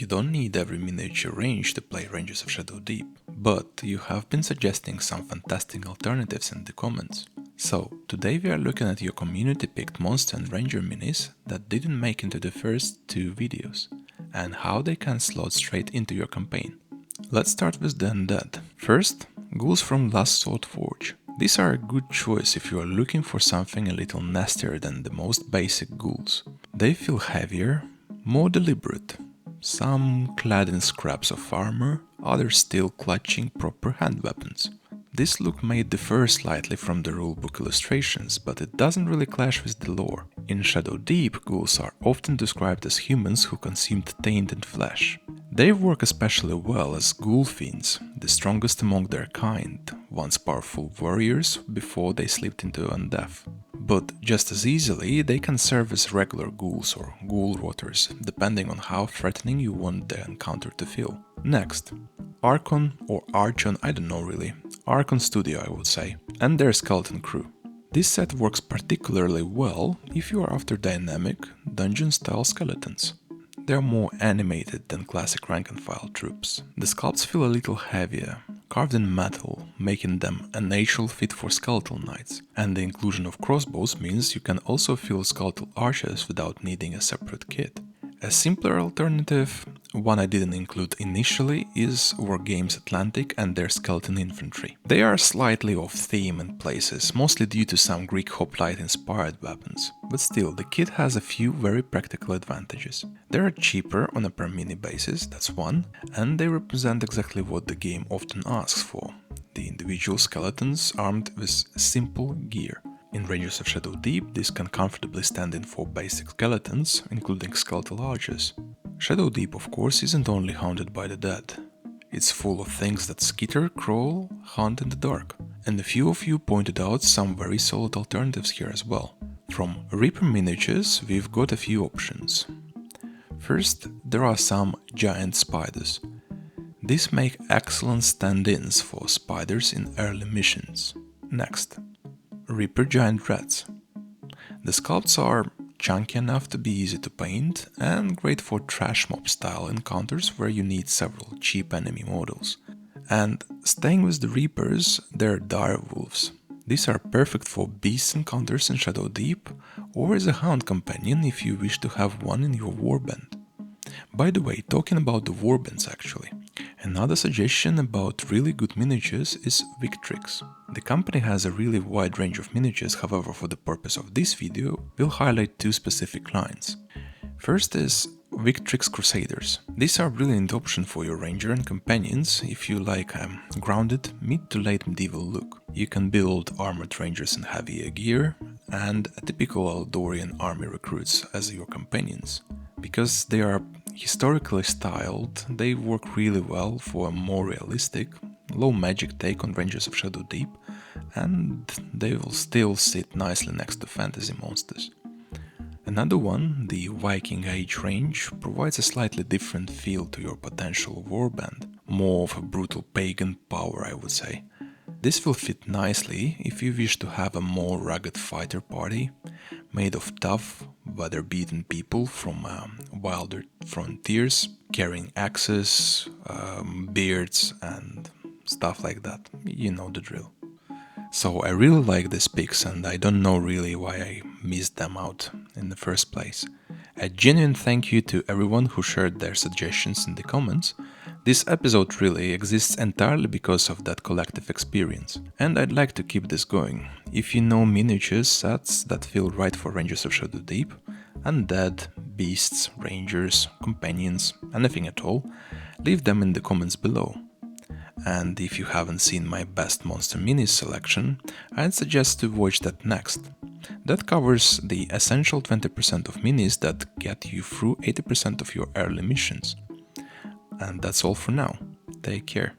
You don't need every miniature range to play Rangers of Shadow Deep, but you have been suggesting some fantastic alternatives in the comments. So, today we are looking at your community-picked monster and ranger minis that didn't make into the first two videos, and how they can slot straight into your campaign. Let's start with the undead. First, ghouls from Last Sword Forge. These are a good choice if you are looking for something a little nastier than the most basic ghouls. They feel heavier, more deliberate, some clad in scraps of armor, others still clutching proper hand weapons. This look may differ slightly from the rulebook illustrations, but it doesn't really clash with the lore. In Shadow Deep, ghouls are often described as humans who consumed tainted flesh. They work especially well as ghoul fiends, the strongest among their kind, once powerful warriors before they slipped into undeath. But just as easily, they can serve as regular ghouls or ghoul rotters, depending on how threatening you want the encounter to feel. Next, Archon or Archon, I don't know really, Archon Studio I would say, and their skeleton crew. This set works particularly well if you are after dynamic, dungeon-style skeletons. They are more animated than classic rank-and-file troops. The sculpts feel a little heavier, carved in metal, making them a natural fit for skeletal knights, and the inclusion of crossbows means you can also fill skeletal archers without needing a separate kit. A simpler alternative, one I didn't include initially, is Wargames Atlantic and their skeleton infantry. They are slightly off theme in places, mostly due to some Greek hoplite inspired weapons, but still the kit has a few very practical advantages. They are cheaper on a per mini basis, that's one, and they represent exactly what the game often asks for, the individual skeletons armed with simple gear. In Rangers of Shadow Deep, this can comfortably stand in for basic skeletons, including skeletal archers. Shadow Deep, of course, isn't only haunted by the dead. It's full of things that skitter, crawl, hunt in the dark. And a few of you pointed out some very solid alternatives here as well. From Reaper miniatures, we've got a few options. First, there are some giant spiders. These make excellent stand-ins for spiders in early missions. Next, Reaper Giant Rats. The sculpts are chunky enough to be easy to paint and great for trash mob style encounters where you need several cheap enemy models. And staying with the Reapers, they're dire wolves. These are perfect for beast encounters in Shadow Deep or as a hound companion if you wish to have one in your warband. By the way, talking about the warbands actually, another suggestion about really good miniatures is Victrix. The company has a really wide range of miniatures, however for the purpose of this video, we'll highlight two specific lines. First is Victrix Crusaders. These are a brilliant option for your ranger and companions if you like a grounded mid to late medieval look. You can build armored rangers in heavier gear and a typical Eldorian army recruits as your companions. Because they are historically styled, they work really well for a more realistic, low magic take on Rangers of Shadow Deep, and they will still sit nicely next to fantasy monsters. Another one, the Viking Age range, provides a slightly different feel to your potential warband, more of a brutal pagan power I would say. This will fit nicely if you wish to have a more rugged fighter party, made of tough, weather-beaten people from wilder frontiers, carrying axes, beards and stuff like that. You know the drill. So I really like these picks and I don't know really why I missed them out in the first place. A genuine thank you to everyone who shared their suggestions in the comments. This episode really exists entirely because of that collective experience, and I'd like to keep this going. If you know miniatures sets that feel right for Rangers of Shadow Deep, undead, beasts, rangers, companions, anything at all, leave them in the comments below. And if you haven't seen my best monster minis selection, I'd suggest to watch that next. That covers the essential 20% of minis that get you through 80% of your early missions. And that's all for now. Take care.